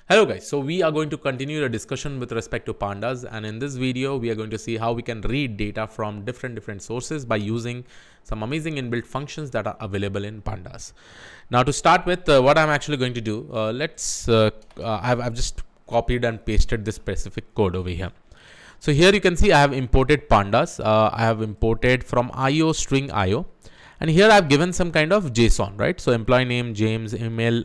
Hello guys, so we are going to continue the discussion with respect to pandas, and in this video we are going to see how we can read data from different sources by using some amazing inbuilt functions that are available in pandas. Now to start with, what I'm actually going to do, I've just copied and pasted this specific code over here. So here you can see I have imported pandas. I have imported from IO string IO. And here I've given some kind of JSON, right? So employee name, James email,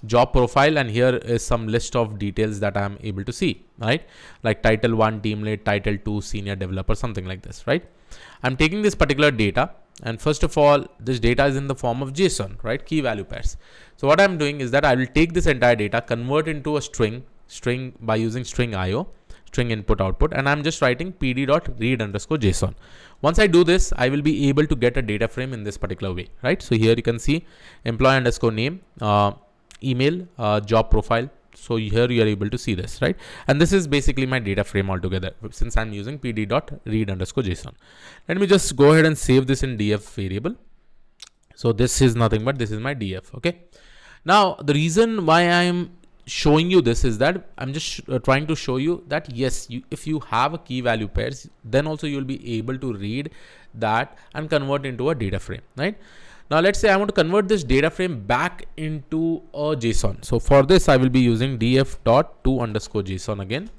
job profile, and here is some list of details that I'm able to see, right? Like title 1, team lead, title 2, senior developer, something like this, right? I'm taking this particular data, and first of all, this data is in the form of JSON, right? Key value pairs. So what I'm doing is that I will take this entire data, convert into a string by using string IO, string input output, and I'm just writing pd.read_json. Once I do this, I will be able to get a data frame in this particular way, right? So here you can see employee_name, email, job profile. So here you are able to see this, right? And this is basically my data frame altogether since I'm using pd.read_json. Let me just go ahead and save this in df variable. So this is nothing but this is my df. Okay. Now the reason why I'm showing you this is that I'm just trying to show you that yes, if you have a key value pairs, then also you'll be able to read that and convert into a data frame, right? Now let's say I want to convert this data frame back into a JSON. So for this I will be using df.to_json again.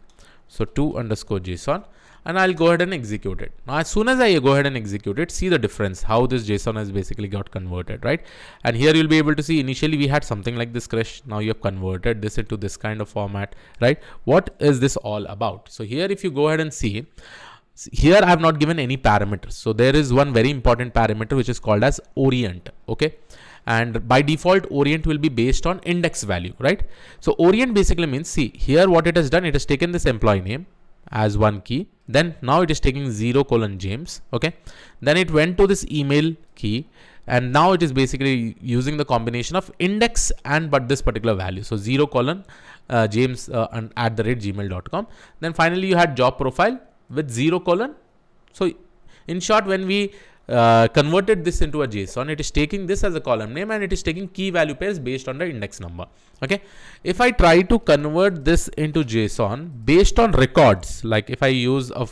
So to_json, and I'll go ahead and execute it. Now as soon as I go ahead and execute it, see the difference, how this JSON has basically got converted, right? And here you'll be able to see initially we had something like this crash. Now you have converted this into this kind of format, right? What is this all about? So here if you go ahead and see, here I have not given any parameters. So there is one very important parameter which is called as orient, okay? And by default orient will be based on index value, right? So orient basically means, see here what it has done, it has taken this employee name as one key, then now it is taking 0:James, okay? Then it went to this email key, and now it is basically using the combination of index and but this particular value. So 0:James @gmail.com. Then finally you had job profile with 0:. So in short, when we converted this into a JSON, it is taking this as a column name and it is taking key value pairs based on the index number. Okay. If I try to convert this into JSON based on records, like if I use a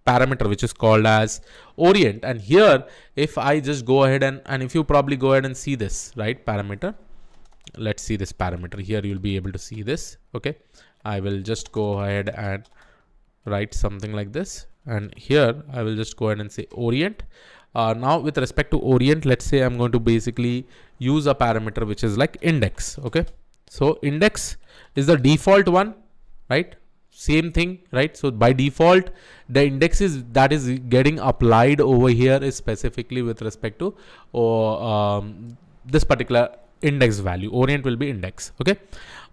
parameter which is called as orient, and here if I just go ahead and if you probably go ahead and see this, right, parameter, let's see this parameter here, you'll be able to see this. Okay. I will just go ahead and write something like this, and here I will just go ahead and say orient. Now with respect to orient, let's say I'm going to basically use a parameter which is like index. Okay. So index is the default one, right? Same thing, right? So by default, the index is that is getting applied over here is specifically with respect to this particular index value. Orient will be index. Okay.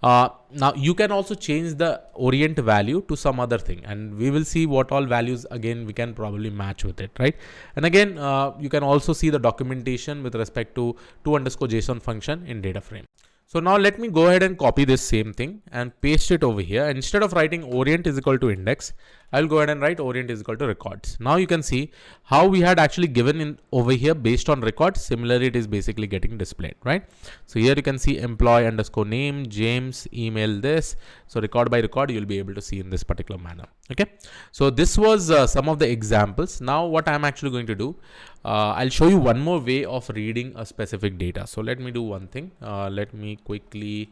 Now you can also change the orient value to some other thing, and we will see what all values again we can probably match with it, right? And again, you can also see the documentation with respect to to_json function in data frame. So now let me go ahead and copy this same thing and paste it over here. And instead of writing orient is equal to index, I'll go ahead and write orient is equal to records. Now you can see how we had actually given in over here based on records. Similarly, it is basically getting displayed, right? So here you can see employee_name, James, email this. So record by record, you'll be able to see in this particular manner. Okay. So this was some of the examples. Now what I'm actually going to do, I'll show you one more way of reading a specific data. So let me do one thing. Let me quickly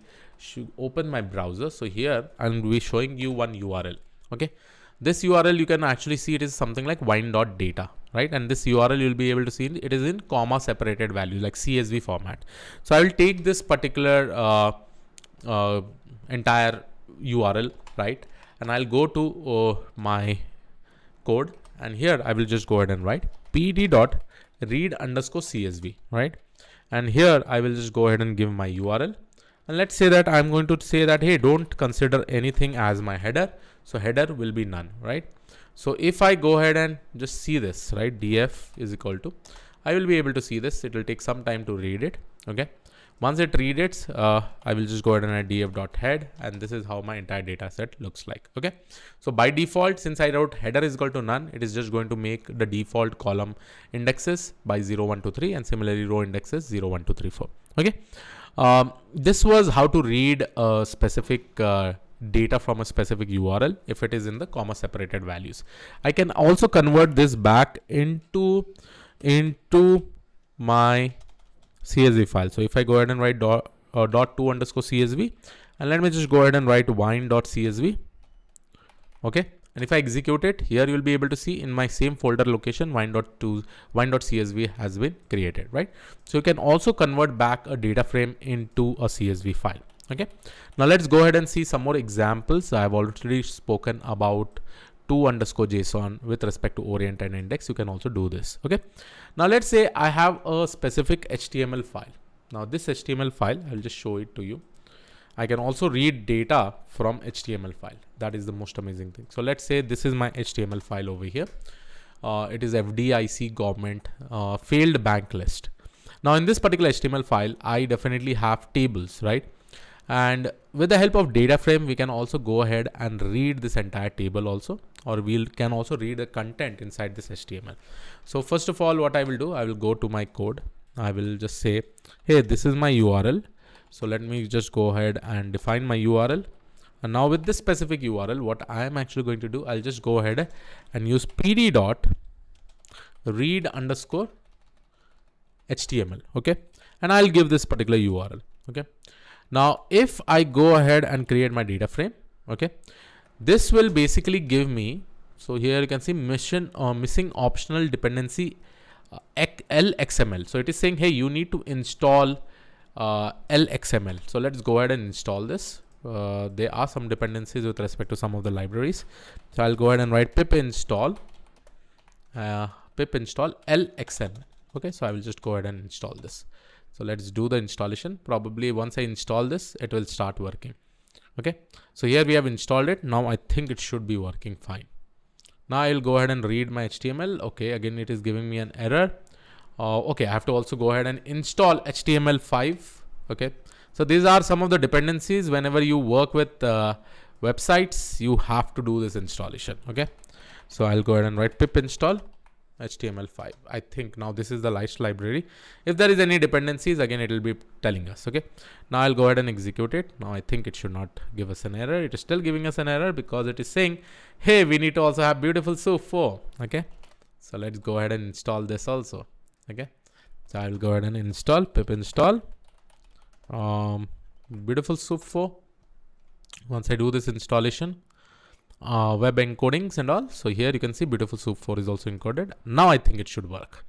open my browser. So here I'll be showing you one URL. Okay. This URL you can actually see it is something like wine.data, right? And this URL you'll be able to see it is in comma separated value like CSV format. So I will take this particular entire URL, right? And I'll go to my code, and here I will just go ahead and write pd.read_csv, right? And here I will just go ahead and give my URL. And let's say that I'm going to say that, hey, don't consider anything as my header. So header will be none, right? So if I go ahead and just see this, right, df is equal to, I will be able to see this. It will take some time to read it. Okay. Once it reads it, I will just go ahead and add df.head, and this is how my entire data set looks like. Okay. So by default, since I wrote header is equal to none, it is just going to make the default column indexes by 0, 1, 2, 3, and similarly row indexes 0, 1, 2, 3, 4. Okay. This was how to read a specific data from a specific URL if it is in the comma separated values. I can also convert this back into my CSV file. So if I go ahead and write .to underscore CSV, and let me just go ahead and write wine.csv. Okay. And if I execute it, here you'll be able to see in my same folder location, wine.csv has been created, right? So you can also convert back a data frame into a CSV file. Okay. Now let's go ahead and see some more examples. I've already spoken about to_JSON with respect to orient and index. You can also do this. Okay. Now let's say I have a specific HTML file. Now this HTML file, I'll just show it to you. I can also read data from HTML file. That is the most amazing thing. So let's say this is my HTML file over here. It is FDIC government failed bank list. Now in this particular HTML file, I definitely have tables, right? And with the help of data frame, we can also go ahead and read this entire table also, or we can also read the content inside this HTML. So first of all, what I will do, I will go to my code. I will just say, hey, this is my URL. So let me just go ahead and define my URL. And now with this specific URL, what I am actually going to do, I'll just go ahead and use pd.read_HTML. Okay. And I'll give this particular URL. Okay. Now, if I go ahead and create my data frame, okay, this will basically give me, so here you can see missing optional dependency LXML. So it is saying, hey, you need to install LXML. So let's go ahead and install this. There are some dependencies with respect to some of the libraries. So I'll go ahead and write pip install LXML. Okay, so I will just go ahead and install this. So let's do the installation. Probably once I install this, it will start working. Okay, so here we have installed it. Now I think it should be working fine. Now I'll go ahead and read my HTML. Okay, again, it is giving me an error. Okay, I have to also go ahead and install HTML5. Okay, so these are some of the dependencies. Whenever you work with websites, you have to do this installation. Okay, so I'll go ahead and write pip install HTML5. I think now this is the last library. If there is any dependencies, again, it will be telling us. Okay, now I'll go ahead and execute it. Now I think it should not give us an error. It is still giving us an error because it is saying, hey, we need to also have beautiful soup 4. Okay, so let's go ahead and install this also. Okay, so I'll go ahead and install pip install beautiful soup 4. Once I do this installation, web encodings and all, so here you can see beautiful soup 4 is also encoded. Now I think it should work.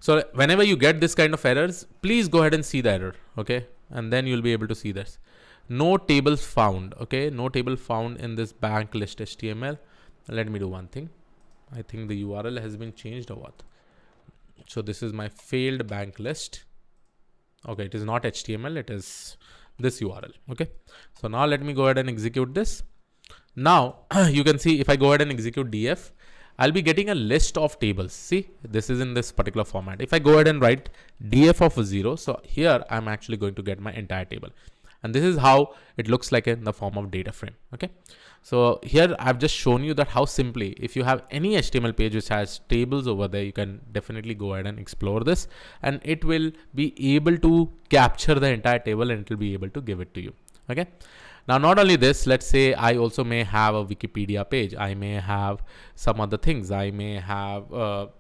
So whenever you get this kind of errors, please go ahead and see the error. Okay, and then you'll be able to see this. No tables found. Okay, no table found in this bank list HTML. Let me do one thing. I think the URL has been changed or what. So this is my failed bank list. Okay, it is not HTML, it is this URL. Okay, so now let me go ahead and execute this. Now you can see if I go ahead and execute df, I'll be getting a list of tables. See, this is in this particular format. If I go ahead and write df of 0, so here I'm actually going to get my entire table. And this is how it looks like in the form of data frame. Okay, so here I've just shown you that how simply, if you have any HTML page which has tables over there, you can definitely go ahead and explore this, and it will be able to capture the entire table and it will be able to give it to you. Okay, now not only this, let's say I also may have a Wikipedia page. I may have some other things. I may have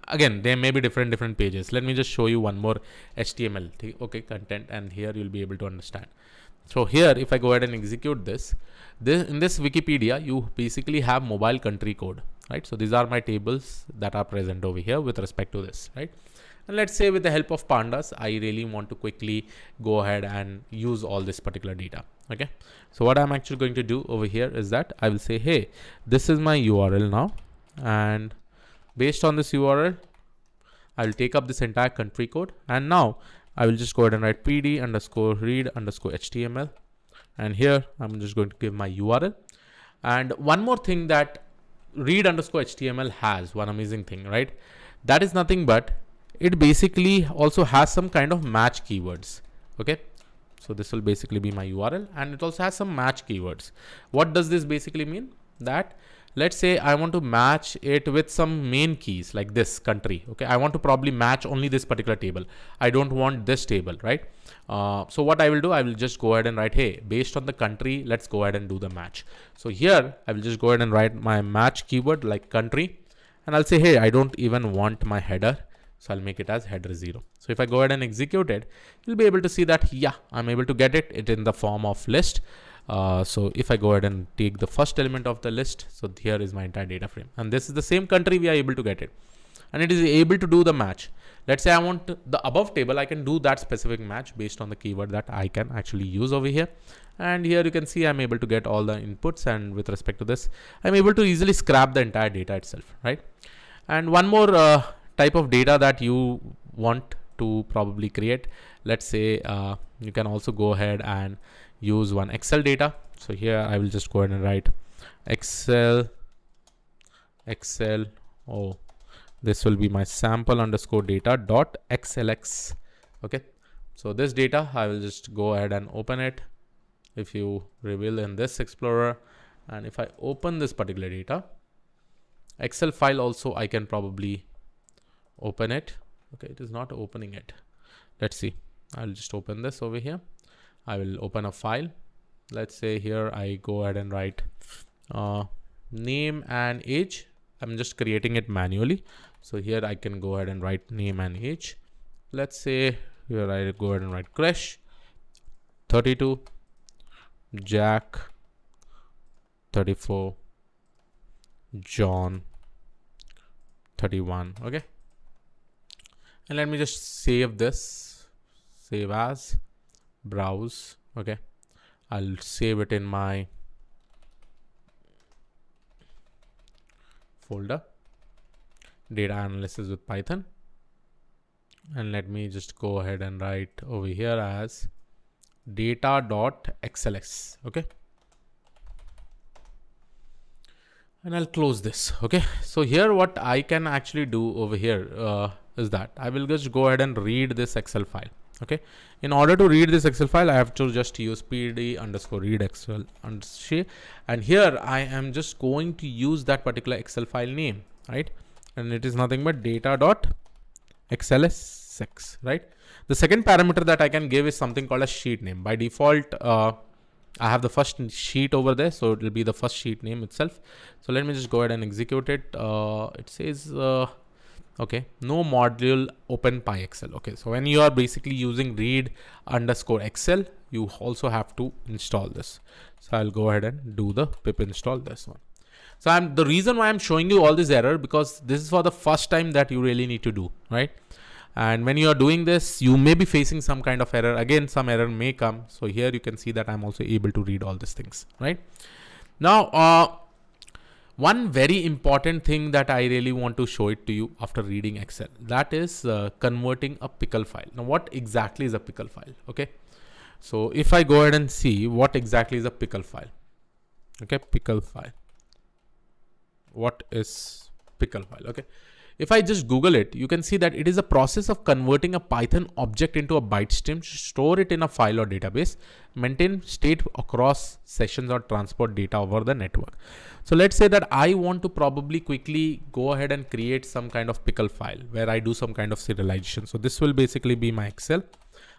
again, there may be different pages. Let me just show you one more HTML, okay, content, and here you'll be able to understand. So here, if I go ahead and execute this, in this Wikipedia, you basically have mobile country code, right? So these are my tables that are present over here with respect to this, right? And let's say with the help of pandas, I really want to quickly go ahead and use all this particular data. Okay, so what I'm actually going to do over here is that I will say, hey, this is my URL now, and based on this URL, I will take up this entire country code, and now I will just go ahead and write pd_read_html, and here I'm just going to give my URL. And one more thing that read_html has, one amazing thing, right? That is nothing but it basically also has some kind of match keywords. Okay, so this will basically be my URL, and it also has some match keywords. What does this basically mean? That let's say I want to match it with some main keys like this country. Okay, I want to probably match only this particular table. I don't want this table, right? So what I will do, I will just go ahead and write, hey, based on the country, let's go ahead and do the match. So here I will just go ahead and write my match keyword like country, and I'll say, hey, I don't even want my header. So I'll make it as header 0. So if I go ahead and execute it, you'll be able to see that, yeah, I'm able to get it in the form of list. So if I go ahead and take the first element of the list, so here is my entire data frame, and this is the same country we are able to get it, and it is able to do the match. Let's say I want the above table, I can do that specific match based on the keyword that I can actually use over here. And here you can see I'm able to get all the inputs, and with respect to this, I'm able to easily scrap the entire data itself, right? And one more type of data that you want to probably create, let's say you can also go ahead and use one Excel data. So here I will just go ahead and write Excel. Oh, this will be my sample underscore data dot xlx. Okay, so this data I will just go ahead and open it. If you reveal in this Explorer, and if I open this particular data Excel file, also I can probably open it. Okay, it is not opening it. Let's see. I'll just open this over here. I will open a file. Let's say here I go ahead and write name and age. I'm just creating it manually. So here I can go ahead and write name and age. Let's say here I go ahead and write Krish 32, Jack 34, John 31. Okay. And let me just save this, save as, browse. Okay, I'll save it in my folder, data analysis with Python. And let me just go ahead and write over here as data.xls. Okay, and I'll close this. Okay, so here what I can actually do over here is that I will just go ahead and read this Excel file. Okay, in order to read this Excel file, I have to just use pd underscore read Excel underscore, and here I am just going to use that particular Excel file name, right? And it is nothing but data.xls6, right? The second parameter that I can give is something called a sheet name. By default, I have the first sheet over there, so it will be the first sheet name itself. So let me just go ahead and execute it. It says okay, no module open PyExcel. Okay, so when you are basically using read underscore Excel, you also have to install this. So I'll go ahead and do the pip install this one. So the reason why I'm showing you all this error, because this is for the first time that you really need to do, right? And when you are doing this, you may be facing some kind of error. Again, some error may come. So here you can see that I'm also able to read all these things, right? Now, one very important thing that I really want to show it to you after reading Excel, that is converting a pickle file. Now, what exactly is a pickle file? Okay, so if I go ahead and see what exactly is a pickle file. Okay, pickle file. What is pickle file? Okay, if I just Google it, you can see that it is a process of converting a Python object into a byte stream, store it in a file or database, maintain state across sessions or transport data over the network. So let's say that I want to probably quickly go ahead and create some kind of pickle file where I do some kind of serialization. So this will basically be my Excel.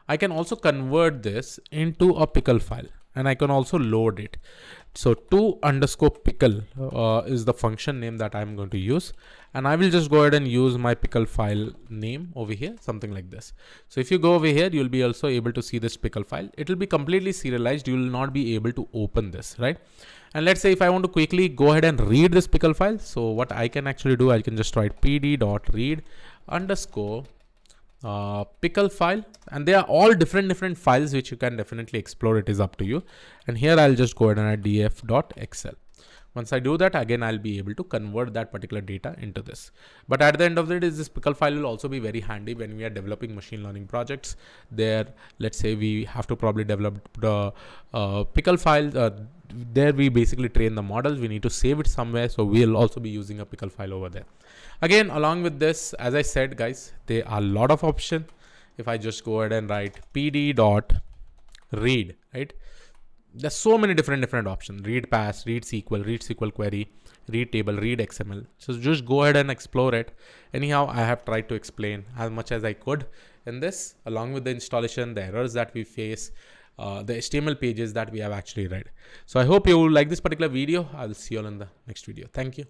I can also convert this into a pickle file, and I can also load it. So to underscore pickle is the function name that I'm going to use. And I will just go ahead and use my pickle file name over here, something like this. So if you go over here, you'll be also able to see this pickle file. It will be completely serialized. You will not be able to open this, right? And let's say if I want to quickly go ahead and read this pickle file. So what I can actually do, I can just write pd.read underscore pickle file, and they are all different files which you can definitely explore. It is up to you. And here I'll just go ahead and add df.excel. Once I do that, again, I'll be able to convert that particular data into this. But at the end of the day, this pickle file will also be very handy when we are developing machine learning projects. There, let's say we have to probably develop the pickle file. There we basically train the models. We need to save it somewhere. So we'll also be using a pickle file over there. Again, along with this, as I said, guys, there are a lot of options. If I just go ahead and write pd.read, right? There's so many different options: read pass, read SQL query, read table, read XML. So just go ahead and explore it. Anyhow, I have tried to explain as much as I could in this, along with the installation, the errors that we face, the HTML pages that we have actually read. So I hope you like this particular video. I'll see you all in the next video. Thank you.